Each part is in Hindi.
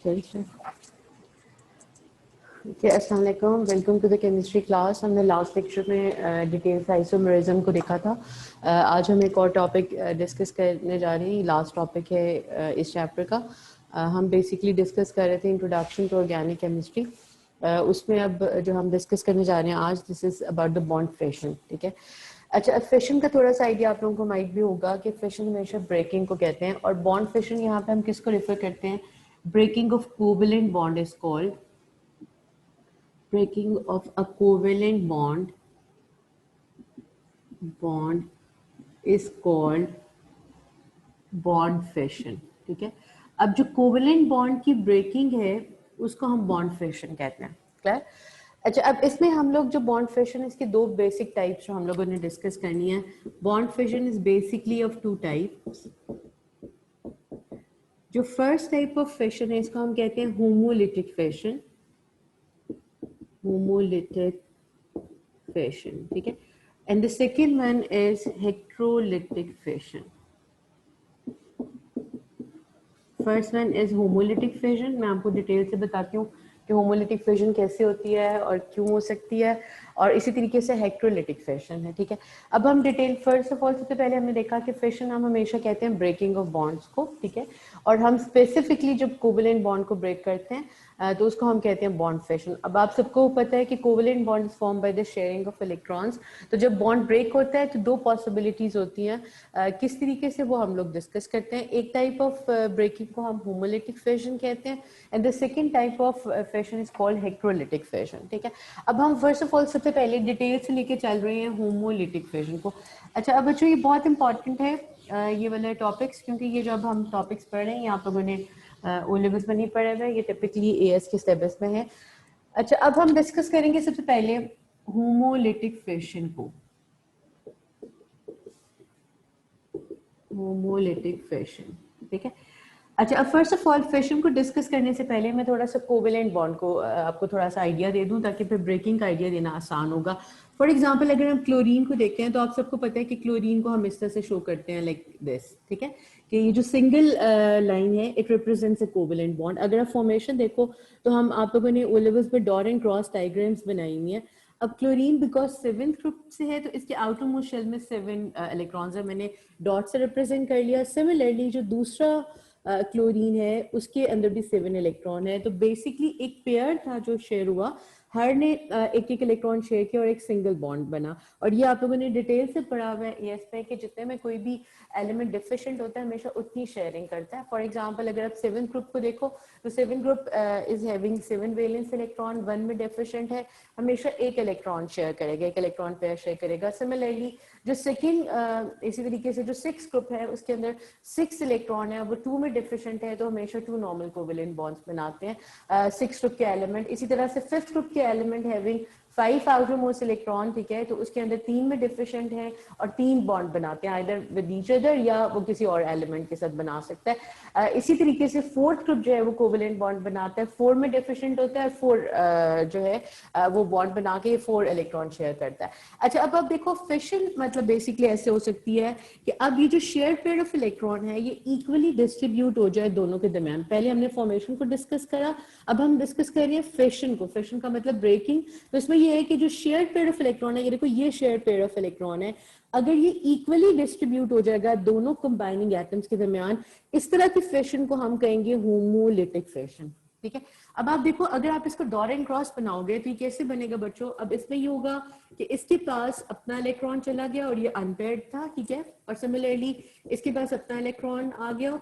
अस्सलाम वालेकुम, welcome to the chemistry class. हमने लास्ट लेक्चर में डिटेल्स आइसोमेरिज्म को देखा था। आज हम एक और टॉपिक डिस्कस करने जा रहे हैं। लास्ट टॉपिक है इस चैप्टर का। हम बेसिकली डिस्कस कर रहे थे इंट्रोडक्शन टू ऑर्गेनिक केमिस्ट्री। उसमें अब जो हम डिस्कस करने जा रहे हैं आज, this is about the bond fission. ठीक है, अच्छा, फिशन का थोड़ा सा आइडिया आप लोगों को माइट भी होगा कि फिशन हमेशा ब्रेकिंग को कहते हैं, और बॉन्ड फिशन यहाँ पे हम किसको रेफर करते हैं? Breaking of covalent bond is called breaking of a covalent bond is called bond fission। ठीक है, अब जो कोवेलेंट बॉन्ड की ब्रेकिंग है उसको हम बॉन्ड फिशन कहते हैं। क्लियर? अच्छा, अब इसमें हम लोग जो बॉन्ड फिशन, इसके दो बेसिक टाइप्स जो हम लोगों ने डिस्कस करनी है। Bond fission is basically of two types. जो फर्स्ट टाइप ऑफ फिशन है इसको हम कहते हैं होमोलिटिक फिशन। homolytic fission, ठीक है, and the second one is heterolytic fission। First one is homolytic fission. मैं आपको डिटेल से बताती हूँ कि होमोलिटिक फिशन कैसे होती है और क्यों हो सकती है, और इसी तरीके से हेटेरोलिटिक फिशन है। ठीक है, अब हम डिटेल, फर्स्ट ऑफ ऑल सबसे पहले हमने देखा कि फिशन हम हमेशा कहते हैं ब्रेकिंग ऑफ बॉन्ड्स को। ठीक है, और हम स्पेसिफिकली जब कोवेलेंट बॉन्ड को ब्रेक करते हैं तो उसको हम कहते हैं बॉन्ड फिशन। अब आप सबको पता है कि covalent bond is form by the sharing of electrons. तो जब बॉन्ड ब्रेक होता है तो दो पॉसिबिलिटीज होती हैं, किस तरीके से वो हम लोग डिस्कस करते हैं। एक टाइप ऑफ ब्रेकिंग को हम होमोलिटिक फिशन कहते हैं, and the second type of fission is called heterolytic fission. ठीक है, अब हम फर्स्ट ऑफ ऑल सबसे पहले डिटेल से लेके चल रहे हैं होमोलिटिक फिशन को। अच्छा, अब बच्चों ये बहुत इंपॉर्टेंट है ये वाले टॉपिक्स, क्योंकि ये जब हम टॉपिक्स पढ़ रहे हैं आप लोगों ने ओ लेवल्स में नहीं पढ़े हुए, ये टिपिकली एएस के सिलेबस में है। अच्छा, अब हम डिस्कस करेंगे सबसे पहले होमोलिटिक फिशन को। होमोलिटिक फिशन, ठीक है। अच्छा, अब फर्स्ट ऑफ ऑल फिशन को डिस्कस करने से पहले मैं थोड़ा सा कोवेलेंट बॉन्ड को आपको थोड़ा सा आइडिया दे दूं, ताकि फिर ब्रेकिंग का आइडिया देना आसान होगा। फॉर एग्जांपल अगर हम क्लोरीन को देखते हैं तो आप सबको पता है कि क्लोरीन को हम इस तरह से शो करते हैं लाइक दिस। ठीक है, कि ये जो सिंगल लाइन है it represents a covalent bond. अगर आप फॉर्मेशन देखो तो हम आप लोगों ने ओ लेवल्स पे डॉट एंड क्रॉस डायग्राम्स बनाई हुई है। अब क्लोरीन बिकॉज 7th ग्रुप से है तो इसके आउटर मोस्ट शेल में 7 इलेक्ट्रॉन्स है, मैंने डॉट से रिप्रेजेंट कर लिया। सिमिलरली जो दूसरा क्लोरीन है उसके अंदर भी 7 इलेक्ट्रॉन है। तो बेसिकली एक पेयर था जो शेयर हुआ, हर ने एक एक इलेक्ट्रॉन शेयर किया और एक सिंगल बॉन्ड बना। और ये आप लोगों ने डिटेल से पढ़ा हुआ है एएस पे कि जितने में कोई भी एलिमेंट डिफिशिएंट होता है हमेशा उतनी शेयरिंग करता है। फॉर एग्जांपल अगर आप 7th ग्रुप को देखो तो 7th group is having 7 valence electron, 1 में डिफिशिएंट है, हमेशा एक इलेक्ट्रॉन शेयर करेगा, एक इलेक्ट्रॉन पेयर शेयर करेगा। सिमिलरली जो सेकंड इसी तरीके से जो 6th ग्रुप है उसके अंदर 6 इलेक्ट्रॉन है, वो 2 में डिफिशिएंट है तो हमेशा 2 नॉर्मल कोवेलेंट बॉन्ड्स बनाते हैं 6 ग्रुप के एलिमेंट। इसी तरह से 5th ग्रुप के element having 5 outer most electron, ठीक है, तो उसके अंदर 3 में डिफिशिएंट है और 3 बॉन्ड बनाते हैं आइदर विद ईच अदर या वो किसी और एलिमेंट के साथ बना सकता है। इसी तरीके से 4th ग्रुप जो है वो कोवेलेंट बॉन्ड बनाता है, 4 में डिफिशिएंट होता है, 4 जो है वो बॉन्ड बना के 4 इलेक्ट्रॉन शेयर करता है। अच्छा, अब देखो फिशन मतलब बेसिकली ऐसे हो सकती है कि अब ये जो शेयर पेयर ऑफ इलेक्ट्रॉन है ये इक्वली डिस्ट्रीब्यूट हो जाए दोनों के दरमियान। पहले हमने फॉर्मेशन को डिस्कस करा, अब हम डिस्कस कर रहे हैं फिशन को। फिशन का मतलब ब्रेकिंग। तो इसमें ये है कि जो शेयर पेयर ऑफ इलेक्ट्रॉन है, ये देखो ये शेयर पेयर ऑफ इलेक्ट्रॉन है, अगर ये इक्वली डिस्ट्रीब्यूट हो जाएगा दोनों कंबाइनिंग एटम्स के दरमियान, इस तरह की फिशन को हम कहेंगे होमोलिटिक फिशन। ठीक है, अब आप देखो अगर आप इसको डॉट एंड क्रॉस बनाओगे तो ये कैसे बनेगा बच्चों? अब इसमें ये होगा कि इसके पास अपना इलेक्ट्रॉन चला गया और ये अनपेयर्ड था, ठीक है, और सिमिलरली इसके पास अपना इलेक्ट्रॉन आ गया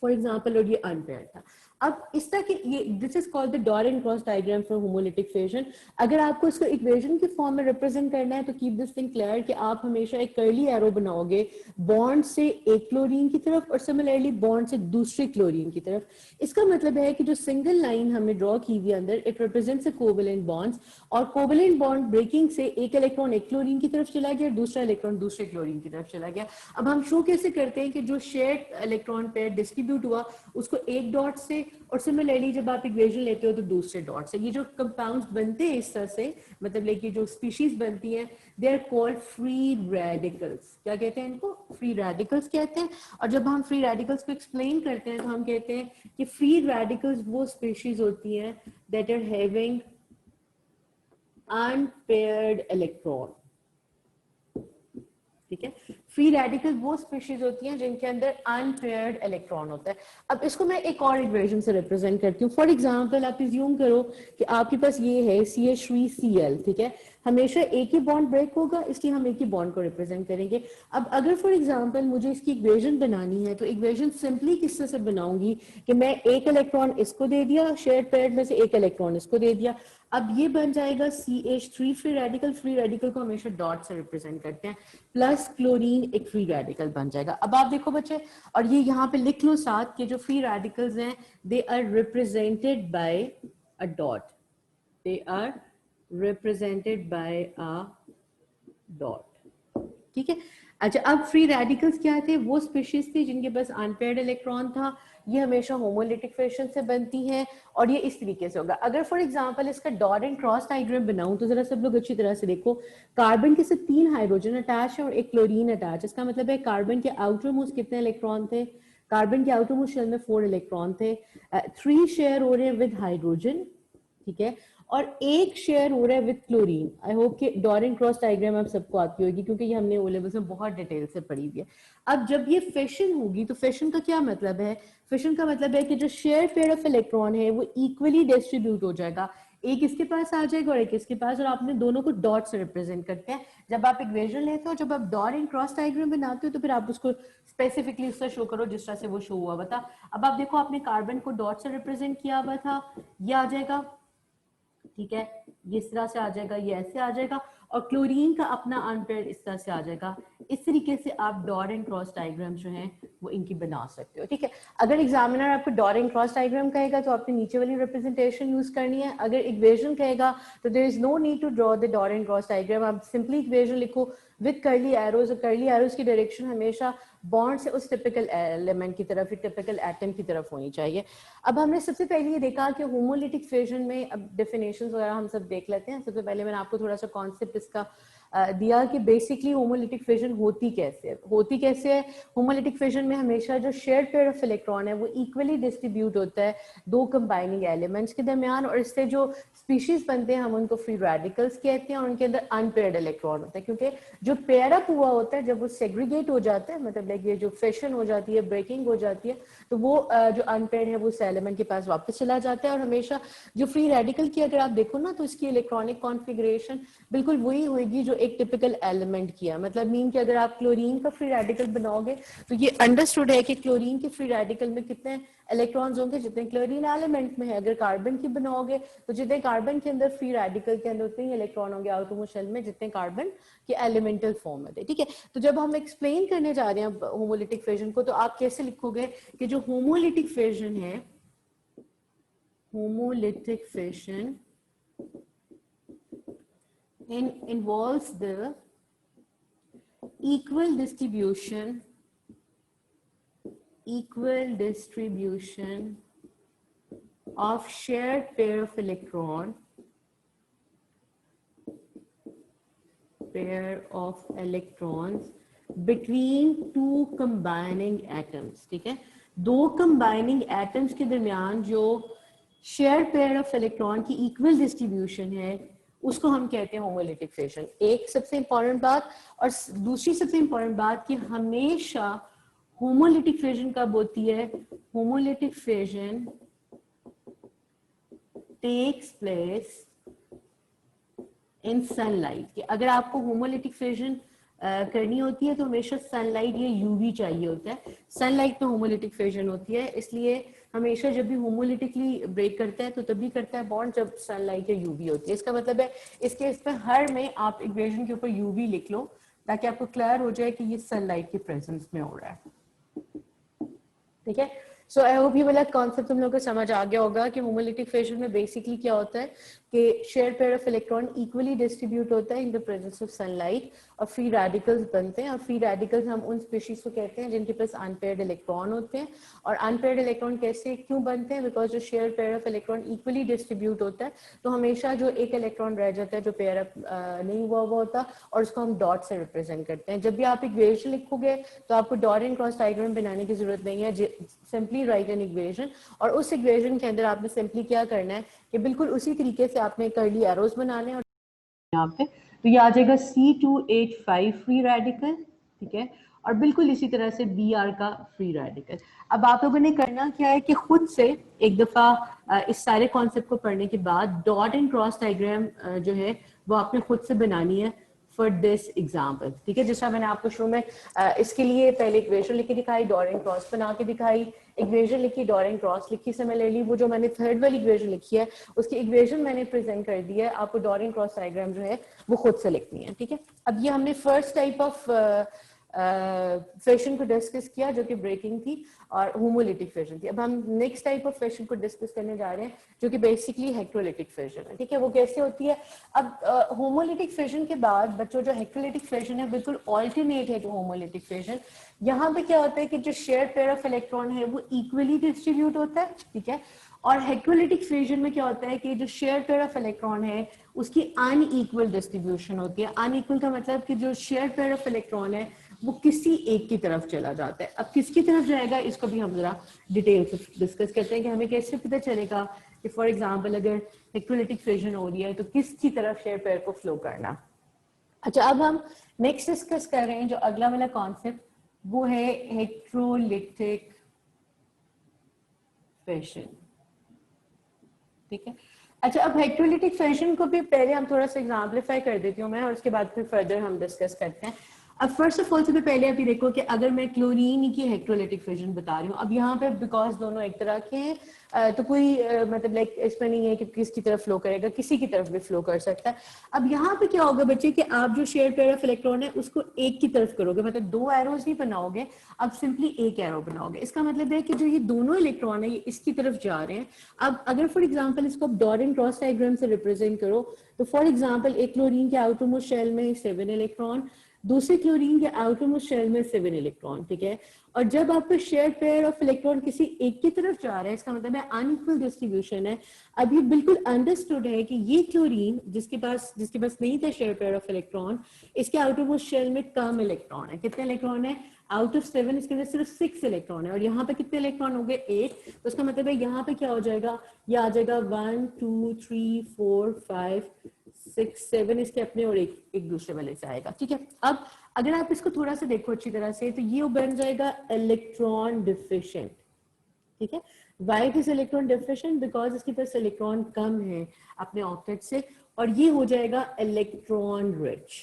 फॉर एग्जाम्पल और ये अनपेयर्ड था। अब इस तरह की ये this is called the dot and cross diagram for homolytic fission. अगर आपको इसको इक्वेशन के फॉर्म में रिप्रेजेंट करना है तो कीप दिस थिंग क्लियर कि आप हमेशा एक कर्ली एरो बनाओगे बॉन्ड से एक क्लोरीन की तरफ और सिमिलरली बॉन्ड से दूसरे क्लोरीन की तरफ। इसका मतलब है कि जो सिंगल लाइन हमने ड्रॉ की हुई अंदर इट रिप्रेजेंट्स कोवेलेंट बॉन्ड्स, और कोवेलेंट बॉन्ड ब्रेकिंग से एक इलेक्ट्रॉन एक क्लोरीन की तरफ चला गया, दूसरा इलेक्ट्रॉन दूसरे क्लोरीन की तरफ चला गया। अब हम शो कैसे करते हैं कि जो shared electron pair distribute distribute हुआ उसको एक डॉट से, और सिमिलरली जब आप इक्वेशन लेते हो तो दूसरे डॉट से। ये जो कंपाउंड्स बनते हैं इस तरह से, मतलब लेके जो स्पीशीज बनती हैं, they are called free radicals. क्या कहते हैं इनको? फ्री रेडिकल्स कहते हैं। और जब हम फ्री रेडिकल्स को एक्सप्लेन करते हैं तो हम कहते हैं कि फ्री रेडिकल्स वो स्पीशीज होती हैं that are having unpaired electron. ठीक है, फ्री रेडिकल वो स्पीशीज होती हैं जिनके अंदर अनपेयर्ड इलेक्ट्रॉन होता है। अब इसको मैं एक और इक्वेशन से रिप्रेजेंट करती हूँ। फॉर एग्जांपल आप अज्यूम करो कि आपके पास ये है CH3Cl, ठीक है, हमेशा एक ही बॉन्ड ब्रेक होगा, इसलिए हम एक ही बॉन्ड को रिप्रेजेंट करेंगे। अब अगर फॉर एग्जांपल मुझे इसकी इक्वेशन बनानी है तो इक्वेशन सिंपली किस तरह से बनाऊंगी कि मैं एक इलेक्ट्रॉन इसको दे दिया, शेयर्ड पेयर में से एक इलेक्ट्रॉन इसको दे दिया, अब ये बन जाएगा CH3 free radical. Free radical को हमेशा डॉट से रिप्रेजेंट करते हैं, प्लस क्लोरीन एक फ्री रेडिकल बन जाएगा। अब आप देखो बच्चे, और ये यहाँ पे लिख लो साथ कि जो फ्री रेडिकल्स हैं they are represented by a dot, they are represented by a dot. ठीक है, अच्छा अब फ्री रेडिकल्स क्या थे? वो स्पीशीज थी जिनके पास अनपेयर्ड इलेक्ट्रॉन था, ये हमेशा होमोलिटिक फिशन से बनती हैं, और ये इस तरीके से होगा। अगर फॉर एग्जांपल इसका डॉट एंड क्रॉस डायग्राम बनाऊं तो जरा सब लोग अच्छी तरह से देखो, कार्बन के साथ 3 हाइड्रोजन अटैच है और एक क्लोरीन अटैच। इसका मतलब है कार्बन के आउटर मोस्ट कितने इलेक्ट्रॉन थे? कार्बन के आउटर मोस्ट शेल में 4 इलेक्ट्रॉन थे, 3 शेयर हो रहे हैं विद हाइड्रोजन, ठीक है, और एक शेयर हो रहा है विद क्लोरीन। आई होप कि डॉट एंड क्रॉस डायग्राम आप सबको आती होगी क्योंकि ये हमने ओ लेवल्स में बहुत डिटेल से पढ़ी हुई है। अब जब ये फिशन होगी तो फिशन का क्या मतलब है? फिशन का मतलब है कि जो शेयर पेयर ऑफ इलेक्ट्रॉन है वो इक्वली डिस्ट्रीब्यूट हो जाएगा, एक इसके पास आ जाएगा और एक इसके पास, और आपने दोनों को डॉट से रिप्रेजेंट करते हैं। जब आप इक्वेशन लेते हो, जब आप डॉट एंड क्रॉस डायग्राम बनाते हो तो फिर आप उसको स्पेसिफिकली उससे शो करो जिस तरह से वो शो हुआ बता। अब आप देखो, आपने कार्बन को डॉट से रिप्रेजेंट किया हुआ था, ये आ जाएगा, ठीक है, ये इस तरह से आ जाएगा, ये ऐसे आ जाएगा, और क्लोरीन का अपना अनपेयर्ड इस तरह से आ जाएगा। इस तरीके से आप डॉट एंड क्रॉस डायग्राम जो है वो इनकी बना सकते हो। ठीक है, अगर एग्जामिनर आपको डॉट एंड क्रॉस डायग्राम कहेगा तो आपने नीचे वाली रिप्रेजेंटेशन यूज करनी है। अगर इक्वेशन कहेगा तो there is no need to draw the dot and cross diagram, आप सिंपली इक्वेशन लिखो विद कर्ली एरोज, और कर्ली एरोज की डायरेक्शन हमेशा बॉन्ड से उस टिपिकल एलिमेंट की तरफ, टिपिकल एटम की तरफ होनी चाहिए। अब हमने सबसे पहले ये देखा कि होमोलिटिक फिजन में, अब डेफिनेशंस वगैरह हम सब देख लेते हैं। सबसे पहले मैंने आपको थोड़ा सा कॉन्सेप्ट इसका दिया कि बेसिकली होमोलिटिक फिजन होती कैसे है। होमोलिटिक फिजन में हमेशा जो शेयर्ड पेयर ऑफ इलेक्ट्रॉन है वो इक्वली डिस्ट्रीब्यूट होता है दो कंबाइनिंग एलिमेंट्स के दरमियान, और इससे जो स्पीशीज बनते हैं हम उनको फ्री रेडिकल्स कहते हैं, और उनके अंदर अनपेयर्ड इलेक्ट्रॉन होता है, क्योंकि जो पेयर अप हुआ होता है जब वो सेग्रीगेट हो जाता है, मतलब लाइक ये जो फिशन हो जाती है, ब्रेकिंग हो जाती है, तो वो जो अनपेयर्ड है वो उस एलिमेंट के पास वापस चला जाता है। और हमेशा जो फ्री रेडिकल की अगर आप देखो ना तो इसकी इलेक्ट्रॉनिक कॉन्फ़िगरेशन बिल्कुल वही होगी जो एक टिपिकल एलिमेंट की है। मतलब मीन कि अगर आप क्लोरीन का फ्री रेडिकल बनाओगे तो ये अंडरस्टूड है कि क्लोरीन के फ्री रेडिकल में कितने इलेक्ट्रॉन्स होंगे जितने क्लोरीन एलिमेंट में है। अगर कार्बन की बनाओगे तो जितने कार्बन के अंदर फ्री रेडिकल के अंदर उतने ही इलेक्ट्रॉन होंगे आउटरमोस्ट शेल में जितने कार्बन के एलिमेंटल फॉर्म में थे। ठीक है, तो जब हम एक्सप्लेन करने जा रहे हैं होमोलिटिक फिजन को तो आप कैसे लिखोगे कि जो होमोलिटिक फिजन है, homolytic fission involves the equal distribution of shared pair of electrons between two combining atoms। ठीक है, दो combining atoms के दरमियान जो shared pair of electron की equal distribution है उसको हम कहते हैं होमोलिटिक फिजन। एक सबसे इंपॉर्टेंट बात, और दूसरी सबसे इंपॉर्टेंट बात कि हमेशा होमोलिटिक फिजन कब होती है? Homolytic fission takes place in sunlight. कि अगर आपको होमोलिटिक फिजन करनी होती है तो हमेशा सनलाइट या यूवी चाहिए होता है। सनलाइट में होमोलिटिक फिजन होती है, इसलिए हमेशा जब भी होमोलिटिकली ब्रेक करता है तो तभी करता है बॉन्ड जब सनलाइट या यूवी होती है। इसका मतलब है इस केस में हर में आप इक्वेशन के ऊपर यूवी लिख लो ताकि आपको क्लियर हो जाए कि ये सनलाइट के प्रेजेंस में हो रहा है। ठीक है, सो आई होप ये वाला कॉन्सेप्ट तुम लोगों को समझ आ गया होगा कि होमोलिटिक फिशन में बेसिकली क्या होता है कि share pair of electron equally distribute होता है in the presence of sunlight और फ्री रेडिकल्स बनते हैं। और फ्री रेडिकल्स हम उन स्पीशीज को कहते हैं जिनके पास अनपेयर्ड इलेक्ट्रॉन होते हैं। और अनपेयर्ड इलेक्ट्रॉन कैसे क्यों बनते हैं? बिकॉज जो share pair of electron equally distribute होता है तो हमेशा जो एक इलेक्ट्रॉन रह जाता है जो पेयर अप नहीं हुआ होता, और उसको हम डॉट से रिप्रेजेंट करते हैं। जब भी आप इक्वेशन लिखोगे तो आपको डॉट एंड क्रॉस डायग्राम बनाने की जरूरत नहीं है, सिंपली राइट एन इक्वेशन, और उस इक्वेशन के अंदर आपने सिंपली क्या करना है कि बिल्कुल उसी तरीके से आपने कर्ली एरोज बनाने हैं। और यहाँ पे तो ये आ जाएगा C2H5 फ्री रेडिकल, ठीक है, और बिल्कुल इसी तरह से Br का फ्री रेडिकल। अब आप लोगों ने करना क्या है कि खुद से एक दफा इस सारे कॉन्सेप्ट को पढ़ने के बाद डॉट एंड क्रॉस डायग्राम जो है वो आपने खुद से बनानी है फॉर दिस एग्जाम्पल, ठीक है। जैसा मैंने आपको शुरू में इसके लिए पहले इक्वेशन लिख के दिखाई, डॉट एंड क्रॉस बना के दिखाई, इक्वेशन लिखी, डॉट एंड क्रॉस लिखी। सिमिलरली वो जो मैंने थर्ड वाली इक्वेशन लिखी है उसकी इक्वेशन मैंने प्रेजेंट कर दी है, आपको डॉट एंड क्रॉस डायग्राम जो है वो खुद से लिखनी है, ठीक है। अब ये हमने फर्स्ट टाइप ऑफ फिशन को डिस्कस किया जो कि ब्रेकिंग थी और होमोलिटिक फिशन थी। अब हम नेक्स्ट टाइप ऑफ फिशन को डिस्कस करने जा रहे हैं जो कि बेसिकली हेक्ट्रोलिटिक फिशन है, ठीक है। वो कैसे होती है? अब होमोलिटिक फिशन के बाद बच्चों जो हेक्ट्रोलिटिक फिशन है बिल्कुल ऑल्टरनेट है टू होमोलिटिक फिशन। यहाँ पे क्या होता है कि जो शेयर पेयर ऑफ इलेक्ट्रॉन है वो इक्वली डिस्ट्रीब्यूट होता है, ठीक है। और हेक्ट्रोलिटिक फिशन में क्या होता है कि जो शेयर पेयर ऑफ इलेक्ट्रॉन है उसकी अनइक्वल डिस्ट्रीब्यूशन होती है। अनइक्वल का मतलब कि जो शेयर पेयर ऑफ इलेक्ट्रॉन है वो किसी एक की तरफ चला जाता है। अब किसकी तरफ जाएगा इसको भी हम जरा डिटेल से डिस्कस करते हैं कि हमें कैसे पता चलेगा कि फॉर एग्जांपल अगर हेक्ट्रोलिटिक फिशन हो रही है तो किसकी तरफ शेयर पेयर को फ्लो करना। अच्छा, अब हम नेक्स्ट डिस्कस कर रहे हैं जो अगला वाला कॉन्सेप्ट वो है हेक्ट्रोलिटिक फिशन, ठीक है। अच्छा, अब हेक्ट्रोलिटिक फिशन को भी पहले हम थोड़ा सा एग्जाम्पलीफाई कर देती हूँ मैं, और उसके बाद फिर फर्दर हम डिस्कस करते हैं। अब फर्स्ट ऑफ ऑल सबसे पहले आप ये देखो कि अगर मैं क्लोरीन की हेक्ट्रोलिटिक फिशन बता रही हूँ, अब यहाँ पे बिकॉज दोनों एक तरह के हैं तो कोई मतलब लाइक इसमें नहीं है कि किसकी तरफ फ्लो करेगा, किसी की तरफ भी फ्लो कर सकता है। अब यहाँ पे क्या होगा बच्चे कि आप जो शेयर पेयर ऑफ इलेक्ट्रॉन है उसको एक की तरफ करोगे, मतलब दो एरोज नहीं बनाओगे, अब सिंपली एक एरो बनाओगे। इसका मतलब है कि जो ये दोनों इलेक्ट्रॉन है ये इसकी तरफ जा रहे हैं। अब अगर फॉर एग्जाम्पल इसको आप डॉट एंड क्रॉस डायग्राम से रिप्रेजेंट करो तो फॉर एग्जाम्पल एक क्लोरीन के आउटरमोस्ट शेल में 7 इलेक्ट्रॉन, दूसरे क्लोरीन के आउटरमोस्ट शेल में 7 इलेक्ट्रॉन, ठीक है। और जब आपका शेयर पेयर ऑफ इलेक्ट्रॉन किसी एक की तरफ जा रहा है इसका मतलब है अनइक्वल डिस्ट्रीब्यूशन है। अब ये बिल्कुल अंडरस्टूड है कि ये क्लोरीन जिसके पास नहीं था शेयर पेयर ऑफ इलेक्ट्रॉन, इसके आउटरमोस्ट शेल में कम इलेक्ट्रॉन है। कितने इलेक्ट्रॉन है? आउट ऑफ 7 इसके अंदर सिर्फ 6 इलेक्ट्रॉन है। और यहाँ पे कितने इलेक्ट्रॉन हो गए? 8। तो उसका मतलब है यहाँ पे क्या हो जाएगा? ये आ जाएगा 1 2 3 4 5 6 7 इसके अपने और एक दूसरे वाले से आएगा, ठीक है। अब अगर आप इसको थोड़ा सा देखो अच्छी तरह से तो ये बन जाएगा इलेक्ट्रॉन डिफिशिएंट, ठीक है। Why is electron deficient? Because इसके पास इलेक्ट्रॉन कम है अपने ऑक्टेट से, और ये हो जाएगा इलेक्ट्रॉन रिच,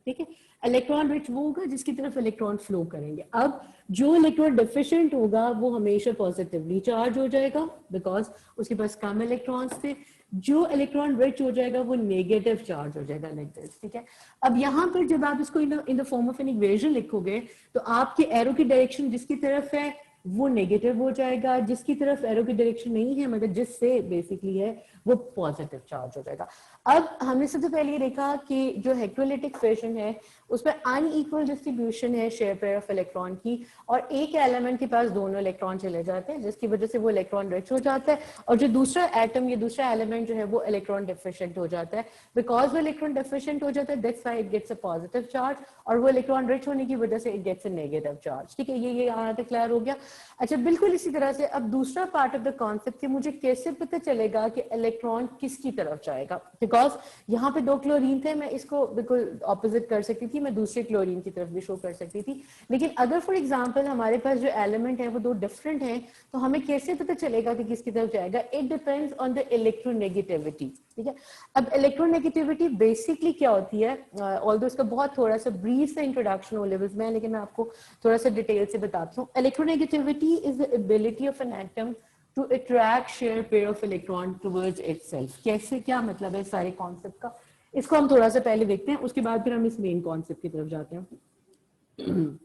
ठीक है। इलेक्ट्रॉन रिच वो होगा जिसकी तरफ इलेक्ट्रॉन फ्लो करेंगे। अब जो इलेक्ट्रॉन डिफिशिएंट होगा वो हमेशा पॉजिटिवली चार्ज हो जाएगा बिकॉज उसके पास कम इलेक्ट्रॉन्स थे। जो इलेक्ट्रॉन रिच हो जाएगा वो नेगेटिव चार्ज हो जाएगा, लाइक दिस, ठीक है। अब यहाँ पर जब आप इसको in the form of an equation लिखोगे तो आपके एरो की डायरेक्शन जिसकी तरफ है वो नेगेटिव हो जाएगा, जिसकी तरफ एरो की डायरेक्शन नहीं है मतलब जिससे बेसिकली है वो पॉजिटिव चार्ज हो जाएगा। अब हमने सबसे पहले ये देखा कि जो हेक्ट्रोलिटिक फिशन है उसमें अनइक्वल डिस्ट्रीब्यूशन है शेयर पेयर ऑफ इलेक्ट्रॉन की, और एक एलिमेंट के पास दोनों इलेक्ट्रॉन चले जाते हैं जिसकी वजह से वो इलेक्ट्रॉन रिच हो जाता है, और जो दूसरा एटम या दूसरा एलिमेंट जो है वो इलेक्ट्रॉन डिफिशिएंट हो जाता है। बिकॉज वो इलेक्ट्रॉन डिफिशिएंट हो जाता है that's why it gets a positive charge, और वो इलेक्ट्रॉन रिच होने की वजह से it gets a negative charge, ठीक है। ये यहाँ तक क्लियर हो गया। अच्छा, बिल्कुल इसी तरह से अब दूसरा पार्ट ऑफ द कॉन्सेप्ट कि मुझे कैसे पता चलेगा कि इलेक्ट्रॉन किसकी तरफ जाएगा। बिकॉज यहाँ पे 2 क्लोरीन थे, मैं इसको बिल्कुल ऑपोजिट कर सकती थी, मैं दूसरे क्लोरीन की तरफ भी शो कर सकती थी। लेकिन अगर फॉर एग्जांपल हमारे पास जो एलिमेंट है वो 2 डिफरेंट हैं तो हमें कैसे पता चलेगा कि किसकी तरफ जाएगा? It depends on the electronegativity, ठीक है। अब इलेक्ट्रोनेगेटिविटी बेसिकली क्या होती है, ऑल्दो इसका बहुत थोड़ा सा ब्रीफ से इंट्रोडक्शन हो लेवल्स में, लेकिन मैं आपको थोड़ा सा डिटेल से बताती हूँ। Electronegativity is the ability of an atom to attract share pair of electron towards itself. कैसे, क्या मतलब है सारे कॉन्सेप्ट का, इसको हम थोड़ा सा पहले देखते हैं, उसके बाद फिर हम इस मेन कॉन्सेप्ट की तरफ जाते हैं।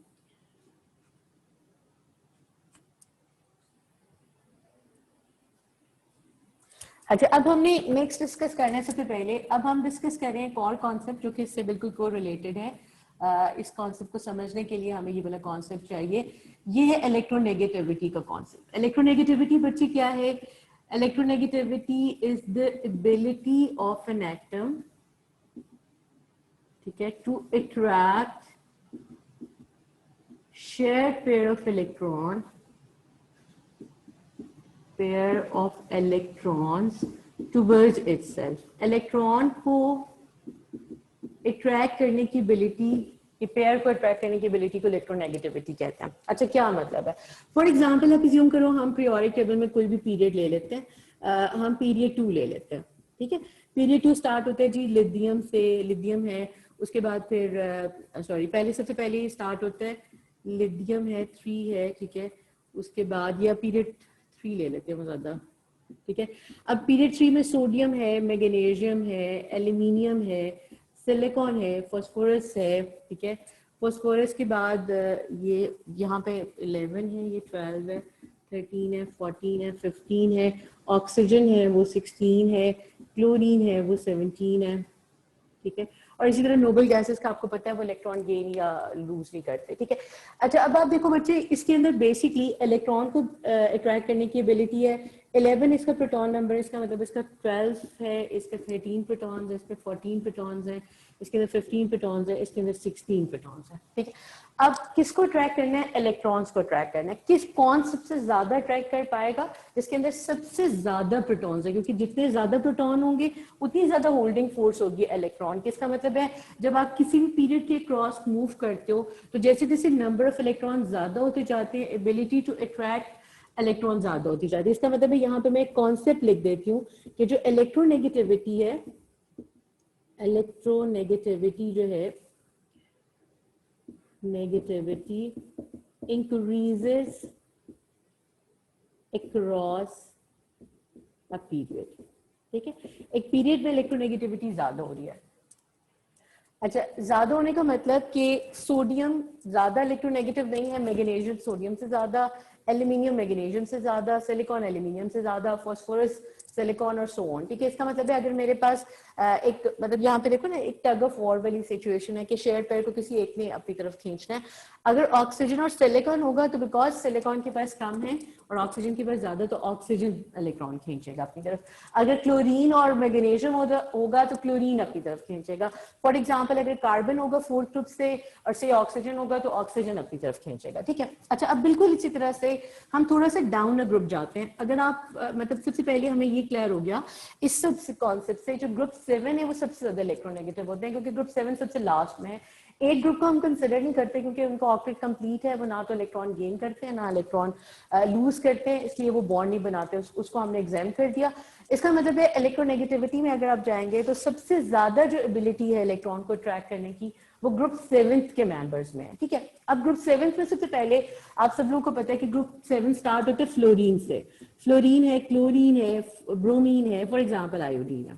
अच्छा, अब हमने नेक्स्ट डिस्कस करने से पहले अब हम डिस्कस कर रहे हैं एक और कॉन्सेप्ट जो कि इससे बिल्कुल को रिलेटेड है। इस कॉन्सेप्ट को समझने के लिए हमें ये वाला कॉन्सेप्ट चाहिए। ये है इलेक्ट्रोनेगेटिविटी का कॉन्सेप्ट। इलेक्ट्रोनेगेटिविटी बच्चे क्या है? Electronegativity is the ability of an atom, ठीक है, to attract shared pair of electrons towards itself। Electron को अट्रैक्ट करने की एबिलिटी, कि पेयर को अट्रैक्ट करने की एबिलिटी को इलेक्ट्रोनेगेटिविटी कहते हैं। अच्छा, क्या मतलब है? फॉर एग्जांपल आप अज्यूम करो हम पीरियोडिक टेबल में कोई भी पीरियड ले लेते हैं, हम पीरियड 2 ले लेते हैं, ठीक है। पीरियड 2 स्टार्ट होता है जी लिथियम से, लिथियम है, उसके बाद फिर सॉरी पहले सबसे पहले स्टार्ट होता है लिथियम है, 3 है, ठीक है। उसके बाद या पीरियड 3 ले लेते हैं वो ज्यादा, ठीक है। अब पीरियड 3 में सोडियम है, मैग्नीशियम है, एल्यूमिनियम है, सिलिकॉन है, फास्फोरस है, ठीक है। फास्फोरस के बाद ये यहाँ पे 11 है, ये 12 है, 13 है, 14 है, 15 है, ऑक्सीजन है वो 16 है, क्लोरीन है वो 17 है, ठीक है। और इसी तरह नोबल गैसेस का आपको पता है वो इलेक्ट्रॉन गेन या लूज नहीं करते, ठीक है। अच्छा, अब आप देखो बच्चे, इसके अंदर बेसिकली इलेक्ट्रॉन को अट्रैक्ट करने की एबिलिटी है। 11 इसका प्रोटॉन नंबर, इसका मतलब इसका 12 है, इसका 13 प्रोटॉन्स है, इसके 14 प्रोटॉन्स है, इसके अंदर 15 प्रोटॉन्स है, इसके अंदर 16 प्रोटॉन्स है, ठीक है। अब किसको ट्रैक करना है? इलेक्ट्रॉन्स को ट्रैक करना है। कौन सबसे ज्यादा ट्रैक कर पाएगा? जिसके अंदर सबसे ज्यादा प्रोटॉन्स है, क्योंकि जितने ज्यादा प्रोटॉन होंगे उतनी ज्यादा होल्डिंग फोर्स होगी इलेक्ट्रॉन की। इसका मतलब है जब आप किसी भी पीरियड के क्रॉस मूव करते हो तो जैसे जैसे नंबर ऑफ इलेक्ट्रॉन ज्यादा होते जाते हैं, एबिलिटी टू अट्रैक्ट इलेक्ट्रॉन ज्यादा होती जाती है। इसका मतलब है यहाँ पे मैं एक कॉन्सेप्ट लिख देती हूँ कि जो इलेक्ट्रोनेगेटिविटी है, इलेक्ट्रोनेगेटिविटी जो है, negativity increases across a period, ठीक है। एक पीरियड में इलेक्ट्रोनेगेटिविटी ज्यादा हो रही है। अच्छा, ज्यादा होने का मतलब कि सोडियम ज्यादा इलेक्ट्रोनेगेटिव नहीं है, मैग्नीशियम सोडियम से ज्यादा, एल्यूमिनियम मैग्नीशियम से ज्यादा, सिलिकॉन एल्यूमिनियम से ज्यादा, फास्फोरस सिलिकॉन और सो ऑन, ठीक है। इसका मतलब है अगर मेरे पास एक मतलब यहाँ पे देखो ना, एक टग ऑफ वॉर वाली सिचुएशन है कि शेयर पेयर को किसी एक ने अपनी तरफ खींचना है। अगर ऑक्सीजन और सिलिकॉन होगा तो बिकॉज सिलिकॉन के पास कम है और ऑक्सीजन के पास ज्यादा, तो ऑक्सीजन इलेक्ट्रॉन खींचेगा अपनी तरफ। अगर क्लोरीन और मैग्नीशियम होगा तो क्लोरीन अपनी तरफ खींचेगा। फॉर एग्जाम्पल अगर कार्बन होगा 4th ग्रुप से और से ऑक्सीजन होगा तो ऑक्सीजन अपनी तरफ खींचेगा, ठीक है। अच्छा, अब बिल्कुल इसी तरह से हम थोड़ा सा डाउन अ ग्रुप जाते हैं। अगर आप मतलब सबसे पहले हमें ये क्लियर हो गया इस सब कॉन्सेप्ट से, जो ग्रुप 7 है वो सबसे ज्यादा इलेक्ट्रोनेगेटिव होते हैं, क्योंकि ग्रुप 7 सबसे लास्ट में है। 8 ग्रुप को हम कंसिडर नहीं करते क्योंकि उनका ऑक्टेट कंप्लीट है, वो ना तो इलेक्ट्रॉन गेन करते हैं ना इलेक्ट्रॉन लूज करते हैं, इसलिए वो बॉन्ड नहीं बनाते, उसको हमने एग्जाम कर दिया। इसका मतलब है इलेक्ट्रोनेगेटिविटी में अगर आप जाएंगे तो सबसे ज्यादा जो एबिलिटी है इलेक्ट्रॉन को ट्रैक करने की वो ग्रुप 7 के मेंबर्स में है, ठीक है। अब ग्रुप 7 में सबसे पहले आप सब लोगों को पता है कि ग्रुप 7 स्टार्ट होते हैं फ्लोरीन से। फ्लोरीन है, क्लोरीन है, ब्रोमीन है, फॉर एग्जाम्पल आयोडीन है,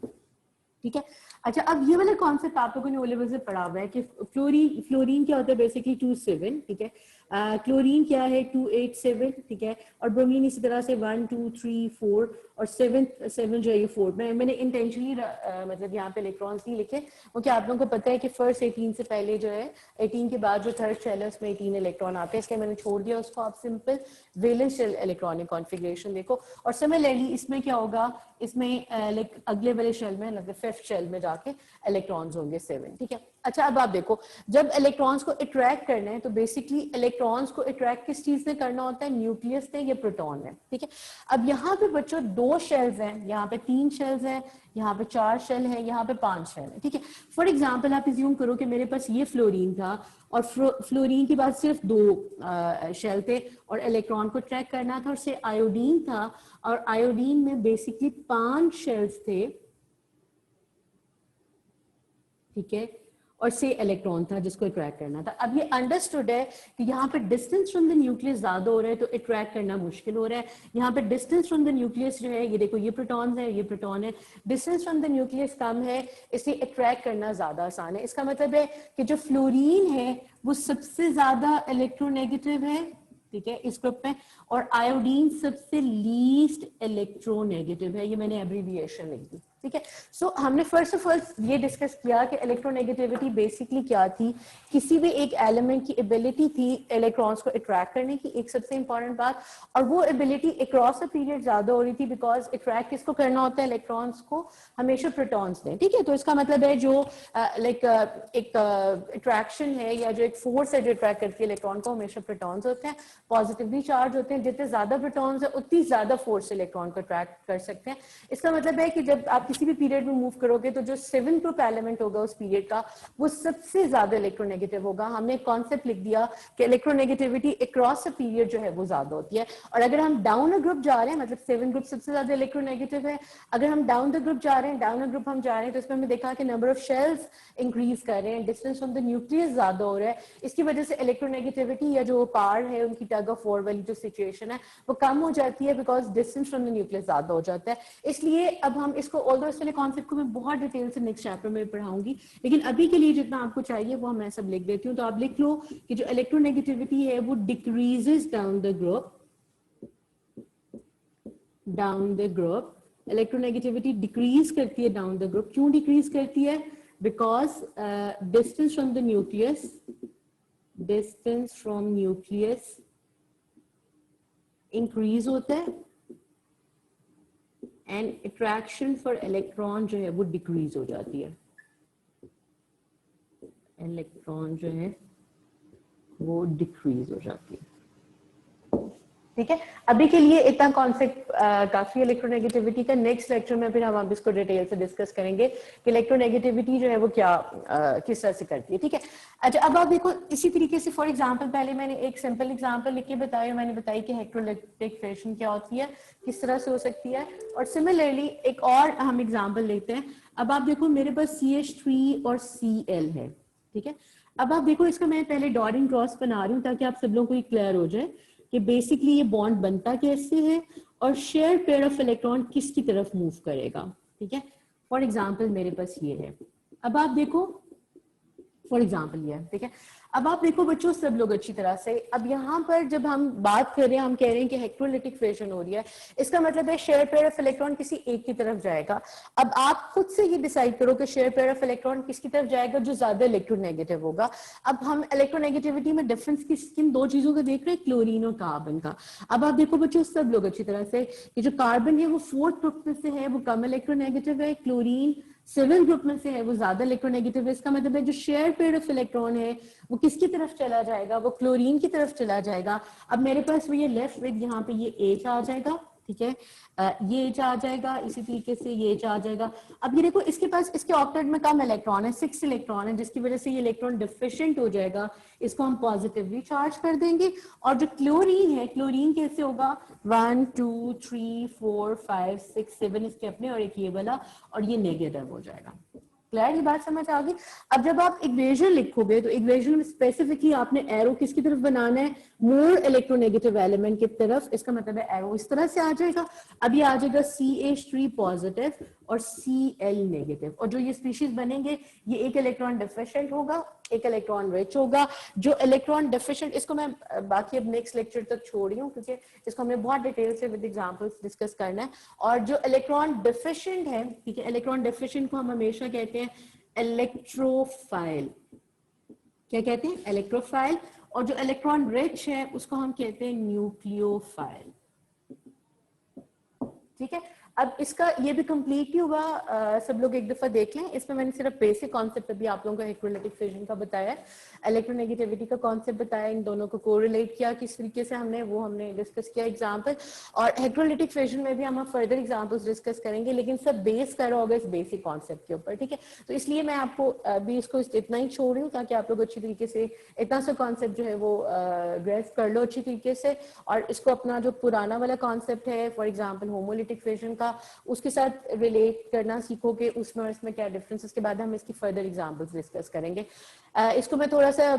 ठीक है। अच्छा, अब ये वाला कॉन्सेप्ट आप लोगों ने ओ लेवल से पढ़ा हुआ है कि फ्लोरीन क्या होता है, बेसिकली 2,7, ठीक है। क्लोरीन क्या है, 2,8,7, ठीक है। और ब्रोमीन इसी तरह से 1, 2, 3, 4 और 7 जो है ये 4। मैंने इंटेंशनली मतलब यहाँ पे इलेक्ट्रॉन्स नहीं लिखे क्योंकि आप लोगों को पता है कि फर्स्ट 18 से पहले जो है 18 के बाद जो थर्ड शेल है उसमें 18 इलेक्ट्रॉन आते हैं, इसलिए मैंने छोड़ दिया उसको। आप simple valence shell electronic configuration देखो। और सिमिलरली इसमें क्या होगा, इसमें लाइक अगले वाले शेल में मतलब 5th शेल में जाके इलेक्ट्रॉन्स होंगे 7, ठीक है। अच्छा, अब आप देखो जब इलेक्ट्रॉन्स को अट्रैक्ट करना है तो बेसिकली इलेक्ट्रॉन्स को अट्रैक्ट किस चीज ने करना होता है, न्यूक्लियस ने या प्रोटॉन ने, ठीक है। अब यहाँ पे बच्चों 2 शेल्स हैं, यहाँ पे 3 शेल्स हैं, यहाँ पे 4 शेल है, यहाँ पे 5 शेल है, ठीक है। फॉर एग्जाम्पल आप इज्यूम करो कि मेरे पास ये फ्लोरीन था और फ्लोरीन के बाद सिर्फ 2 शेल थे और इलेक्ट्रॉन को ट्रैक करना था, और से आयोडीन था और आयोडीन में बेसिकली 5 शेल्स थे, ठीक है, और से इलेक्ट्रॉन था जिसको अट्रैक्ट करना था। अब ये अंडरस्टूड है कि यहाँ पे डिस्टेंस फ्रॉम द न्यूक्लियस ज्यादा हो रहा है तो अट्रैक्ट करना मुश्किल हो रहा है। यहाँ पे डिस्टेंस फ्रॉम द न्यूक्लियस जो है, ये देखो ये प्रोटॉन है, ये प्रोटॉन है, डिस्टेंस फ्रॉम द न्यूक्लियस कम है, इसलिए अट्रैक्ट करना ज्यादा आसान है। इसका मतलब है कि जो फ्लोरीन है वो सबसे ज्यादा इलेक्ट्रोनेगेटिव है, ठीक है, इस ग्रुप में, और आयोडीन सबसे लीस्ट इलेक्ट्रोनेगेटिव है, ये मैंने एब्रीविएशन लिख दी, ठीक है। सो हमने फर्स्ट ऑफ ऑल ये डिस्कस किया कि इलेक्ट्रोनेगेटिविटी बेसिकली क्या थी, किसी भी एक एलिमेंट की एबिलिटी थी इलेक्ट्रॉन्स को अट्रैक्ट करने की, एक सबसे इंपॉर्टेंट बात, और वो एबिलिटी अक्रॉस अ पीरियड ज्यादा हो रही थी बिकॉज अट्रैक्ट किसको करना होता है, इलेक्ट्रॉन्स को हमेशा प्रोटॉन्स ने, ठीक है। तो इसका मतलब है जो लाइक एक अट्रैक्शन है या जो एक फोर्स है जो अट्रैक्ट करती है इलेक्ट्रॉन को, हमेशा प्रोटॉन्स होते हैं, पॉजिटिवली चार्ज होते हैं, जितने ज्यादा प्रोटॉन्स है उतनी ज्यादा फोर्स इलेक्ट्रॉन को अट्रैक्ट कर सकते हैं। इसका मतलब है कि जब आप किसी भी पीरियड में मूव करोगे तो जो 7 ग्रुप एलिमेंट होगा उस पीरियड का वो सबसे ज्यादा इलेक्ट्रोनेगेटिव होगा। हमने कॉन्सेप्ट लिख दिया कि इलेक्ट्रोनेगेटिविटी अक्रॉस अ पीरियड जो है वो ज्यादा होती है। और अगर हम डाउन अ ग्रुप जा रहे हैं, मतलब 7 ग्रुप सबसे ज्यादा इलेक्ट्रोनेगेटिव है, अगर हम डाउन द ग्रुप जा रहे हैं, डाउन अ ग्रुप हम जा रहे हैं, तो इसमें हमने देखा कि नंबर ऑफ शेल्स इंक्रीज कर रहे हैं, डिस्टेंस फ्रॉम द न्यूक्लियस ज्यादा हो रहा है, इसकी वजह से इलेक्ट्रोनेगेटिविटी या जो पार है उनकी टग ऑफ वॉर वाली जो सिचुएशन है वो कम हो जाती है because distance from the nucleus ज्यादा हो जाता है। इसलिए अब हम इसको ऑल्दो इस वाले कॉन्सेप्ट को मैं बहुत डिटेल से नेक्स्ट चैप्टर में पढ़ाऊंगी, लेकिन अभी के लिए जितना आपको चाहिए वो मैं सब लिख देती हूँ। तो आप लिख लो कि जो इलेक्ट्रोनेगेटिविटी है वो decreases down the group, down the group electronegativity decrease करती है डाउन द ग्रुप। क्यों डिक्रीज करती है? Because distance from the nucleus, distance from nucleus increase होता है एंड अट्रैक्शन फॉर इलेक्ट्रॉन जो है वो डिक्रीज हो जाती है, इलेक्ट्रॉन जो है वो डिक्रीज हो जाती है, ठीक है। अभी के लिए इतना कॉन्सेप्ट काफी इलेक्ट्रोनेगेटिविटी का। नेक्स्ट लेक्चर में फिर हम इसको डिटेल से डिस्कस करेंगे कि इलेक्ट्रोनेगेटिविटी जो है वो क्या किस तरह से करती है, ठीक है। अच्छा, अब आप देखो इसी तरीके से फॉर एग्जांपल पहले मैंने एक सिंपल एग्जांपल लिख के बताया, मैंने बताई कि इलेक्ट्रोलिटिक फिशन क्या होती है, किस तरह से हो सकती है। और सिमिलरली एक और हम एग्जाम्पल लेते हैं। अब आप देखो मेरे पास CH3 और Cl है, ठीक है। अब आप देखो इसका मैं पहले डॉट एंड क्रॉस बना रही हूँ ताकि आप सब लोगों को ये क्लियर हो जाए कि बेसिकली ये बॉन्ड बनता कैसे है और शेयर पेयर ऑफ इलेक्ट्रॉन किसकी तरफ मूव करेगा, ठीक है। फॉर एग्जांपल मेरे पास ये है, अब आप देखो फॉर एग्जाम्पल ये, ठीक है। अब आप देखो बच्चों सब लोग अच्छी तरह से, अब यहाँ पर जब हम बात कर रहे हैं, हम कह रहे हैं कि इलेक्ट्रोलिटिक फिशन हो रही है, इसका मतलब है शेयर पेयर ऑफ इलेक्ट्रॉन किसी एक की तरफ जाएगा। अब आप खुद से ये डिसाइड करो कि शेयर पेयर ऑफ इलेक्ट्रॉन किसकी तरफ जाएगा, जो ज्यादा इलेक्ट्रोनेगेटिव होगा। अब हम इलेक्ट्रोनेगेटिविटी में डिफरेंस किन दो चीजों का देख रहे हैं, क्लोरीन और कार्बन का। अब आप देखो बच्चों सब लोग अच्छी तरह से कि जो कार्बन है वो 4th ग्रुप में से है, वो कम इलेक्ट्रोनेगेटिव है, क्लोरीन 7th ग्रुप में से है, वो ज्यादा इलेक्ट्रोनेगेटिव है। इसका मतलब है जो शेयर पेयर ऑफ इलेक्ट्रॉन है वो किसकी तरफ चला जाएगा, वो क्लोरीन की तरफ चला जाएगा। अब मेरे पास वो ये लेफ्ट विद यहाँ पे ये H आ जाएगा, ठीक है, ये H आ जाएगा, इसी तरीके से ये H आ जाएगा। अब ये देखो इसके पास इसके ऑक्टेट में कम इलेक्ट्रॉन है, 6 इलेक्ट्रॉन है, जिसकी वजह से ये इलेक्ट्रॉन डिफिशिएंट हो जाएगा, इसको हम पॉजिटिवली चार्ज कर देंगे। और जो क्लोरीन है, क्लोरीन कैसे होगा, 1 2 3 4 5 6 7 इसके अपने और एक ये वाला, और ये नेगेटिव हो जाएगा। क्लियर, ये बात समझ आ गई। अब जब आप इक्वेशन लिखोगे तो इक्वेशन में स्पेसिफिकली आपने एरो किसकी तरफ बनाना है, मोर इलेक्ट्रोनेगेटिव एलिमेंट की तरफ। इसका मतलब है एरो इस तरह से आ जाएगा। अब ये आ जाएगा CH3 पॉजिटिव और Cl नेगेटिव, और जो ये स्पीशीज बनेंगे ये एक इलेक्ट्रॉन डिफिशिएंट होगा, एक इलेक्ट्रॉन रिच होगा। जो इलेक्ट्रॉन डिफिशिएंट, इसको मैं बाकी अब नेक्स्ट लेक्चर तक छोड़ रही हूँ क्योंकि इसको हमें बहुत डिटेल से विद एग्जांपल्स डिस्कस करना है। और जो इलेक्ट्रॉन डिफिशिएंट है, ठीक है, इलेक्ट्रॉन डिफिशिएंट को हम हमेशा कहते हैं इलेक्ट्रोफाइल। क्या कहते हैं, इलेक्ट्रोफाइल। और जो इलेक्ट्रॉन रिच है उसको हम कहते हैं न्यूक्लियोफाइल, ठीक है। अब इसका ये भी कंप्लीट ही हुआ, सब लोग एक दफा देख लें। इसमें मैंने सिर्फ बेसिक कॉन्सेप्ट अभी आप लोगों को इलेक्ट्रोलिटिक फिशन का बताया है, इलेक्ट्रोनेगेटिविटी का कॉन्सेप्ट बताया, इन दोनों को कोरिलेट किया किस तरीके से हमने डिस्कस किया एग्जांपल। और इलेक्ट्रोलिटिक फिशन में भी हम फर्दर एग्जांपल्स डिस्कस करेंगे, लेकिन सब बेस कर होगा इस बेसिक कॉन्सेप्ट के ऊपर, ठीक है। तो इसलिए मैं आपको अभी इसको इतना ही छोड़ रही हूँ ताकि आप लोग अच्छी तरीके से इतना सा कॉन्सेप्ट जो है वो ग्रेस्प कर लो अच्छी तरीके से, और इसको अपना जो पुराना वाला कॉन्सेप्ट है फॉर एग्जाम्पल होमोलिटिक फिशन का, उसके साथ रिलेट करना सीखोगे, उसमें और इसमें क्या डिफरेंस, उसके बाद हम इसकी फर्दर एग्जांपल्स डिस्कस करेंगे। इसको मैं थोड़ा सा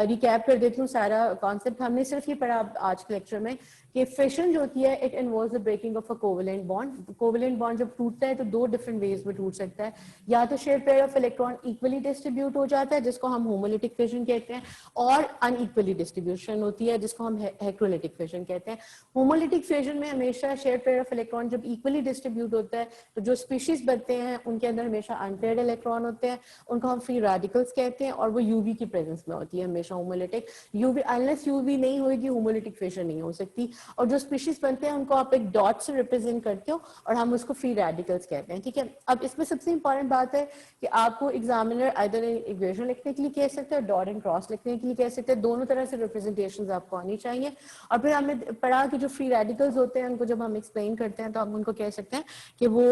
रिकैप कर देती हूँ सारा कॉन्सेप्ट। हमने सिर्फ ये पढ़ा आज के लेक्चर में कि फिशन जो होती है it involves the breaking of a covalent bond. Covalent bond जब टूटता है तो दो डिफरेंट वेज में टूट सकता है, या तो share pair of electron equally distribute हो जाता है जिसको हम होमोलिटिक फिशन कहते हैं, और अनइक्वली डिस्ट्रीब्यूशन होती है जिसको हम हेट्रोलिटिक फिशन कहते हैं। होमोलिटिक फिशन में हमेशा शेयर पेयर ऑफ इलेक्ट्रॉन जब इक्वली डिस्ट्रीब्यूट होता है तो जो स्पीशीज बनते हैं उनके अंदर हमेशा अनपेयर्ड इलेक्ट्रॉन होते हैं, उनको हम फ्री रेडिकल्स कहते हैं, और वो यूवी की प्रेजेंस में होती है हमेशा होमोलिटिक। यूवी अनलेस यूवी नहीं होगी होमोलिटिक फिशन नहीं हो सकती। और जो स्पीशीज बनते हैं उनको आप एक डॉट से रिप्रेजेंट करते हो और हम उसको फ्री रेडिकल्स कहते हैं, ठीक है। अब इसमें सबसे इंपॉर्टेंट बात है कि आपको एग्जामिनर आइदर इक्वेशन लिखने के लिए कह सकते हैं, डॉट एंड क्रॉस लिखने के लिए कह सकते हैं, दोनों तरह से रिप्रेजेंटेशंस आपको आनी चाहिए। और फिर हमने पढ़ा कि जो फ्री रेडिकल्स होते हैं उनको जब हम एक्सप्लेन करते हैं तो हम उनको कह सकते हैं कि वो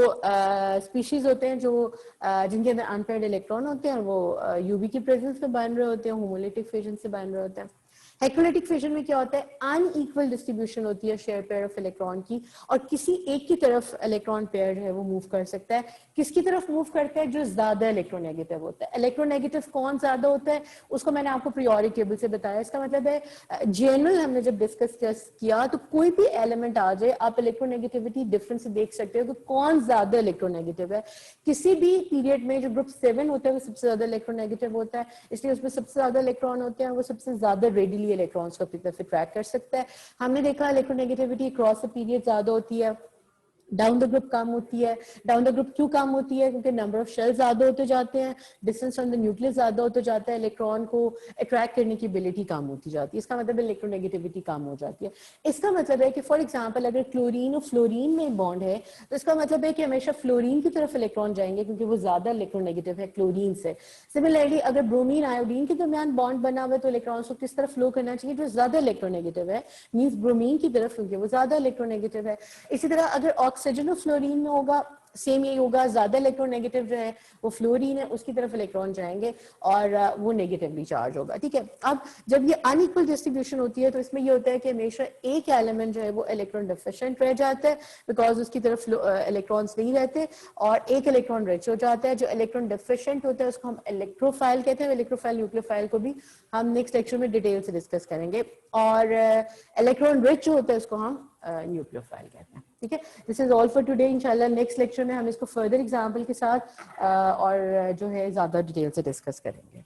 स्पीशीज होते हैं जो जिनके अंदर अनपेयर्ड इलेक्ट्रॉन होते हैं और वो यूवी की प्रेजेंस में बन रहे होते हैं, होमोलिटिक फिशन से बन रहे होते हैं। हेट्रोलिटिक फिशन में क्या होता है, अनइक्वल डिस्ट्रीब्यूशन होती है शेयर पेयर ऑफ इलेक्ट्रॉन की, और किसी एक की तरफ इलेक्ट्रॉन पेयर है वो मूव कर सकता है। किसकी तरफ मूव करता है, जो ज्यादा इलेक्ट्रोनेगेटिव होता है। इलेक्ट्रोनेगेटिव कौन ज्यादा होता है उसको मैंने आपको प्रियोरिक टेबल से बताया। इसका मतलब है जनरल हमने जब डिस्कस किया तो कोई भी एलिमेंट आ जाए आप इलेक्ट्रोनेगेटिविटी डिफरेंस से देख सकते हो कि कौन ज्यादा इलेक्ट्रोनेगेटिव है। किसी भी पीरियड में जो ग्रुप 7 होता है वो सबसे ज्यादा इलेक्ट्रोनेगेटिव होता है, इसलिए उसमें सबसे ज्यादा इलेक्ट्रॉन होते हैं, वो सबसे ज्यादा रेडिली इलेक्ट्रॉन्स को अपनी तरफ अट्रैक्ट कर सकता है। हमने देखा इलेक्ट्रोनेगेटिविटी क्रॉस द पीरियड ज्यादा होती है, डाउन द ग्रुप कम होती है। डाउन द ग्रुप क्यों कम होती है, क्योंकि नंबर ऑफ शेल ज्यादा होते जाते हैं, डिस्टेंस फ्रॉम द न्यूक्लियस ज्यादा होते जाता है, इलेक्ट्रॉन को अट्रैक्ट करने की एबिलिटी कम होती जाती है। इसका मतलब इलेक्ट्रोनेगेटिविटी कम हो जाती है। इसका मतलब है कि फॉर एग्जांपल अगर क्लोरीन और फ्लोरीन में बॉन्ड है तो इसका मतलब है कि हमेशा फ्लोरीन की तरफ इलेक्ट्रॉन जाएंगे क्योंकि वो ज्यादा इलेक्ट्रोनेगेटिव है क्लोरीन से। सिमिलरली अगर ब्रोमीन आयोडीन के दरमियान बॉन्ड बना हुआ है तो इलेक्ट्रॉन्स को किस तरफ फ्लो करना चाहिए, जो ज्यादा इलेक्ट्रोनेगेटिव है, मींस ब्रोमीन की तरफ, क्योंकि वो ज्यादा इलेक्ट्रोनेगेटिव है। इसी तरह अगर ऑक्सीजन और फ्लोरीन में होगा सेम यही होगा, ज्यादा इलेक्ट्रोनेगेटिव जो है वो फ्लोरीन है उसकी तरफ इलेक्ट्रॉन जाएंगे और वो नेगेटिवली चार्ज होगा, ठीक है। अब जब ये अनइक्वल डिस्ट्रीब्यूशन होती है तो इसमें ये होता है कि हमेशा एक एलिमेंट जो है वो इलेक्ट्रॉन डिफिशिएंट रह जाता है बिकॉज उसकी तरफ इलेक्ट्रॉन्स नहीं रहते, और एक इलेक्ट्रॉन रिच हो जाता है। जो इलेक्ट्रॉन डिफिशिएंट होता है उसको हम इलेक्ट्रोफाइल कहते हैं। इलेक्ट्रोफाइल न्यूक्लियोफाइल को भी हम नेक्स्ट लेक्चर में डिटेल से डिस्कस करेंगे, और इलेक्ट्रॉन रिच जो होता है उसको हम न्यूक्लियोफाइल कहते हैं, ठीक है। This is all for today. इंशाल्लाह नेक्स्ट लेक्चर में हम इसको फर्दर एग्जांपल के साथ और जो है ज्यादा डिटेल से डिस्कस करेंगे।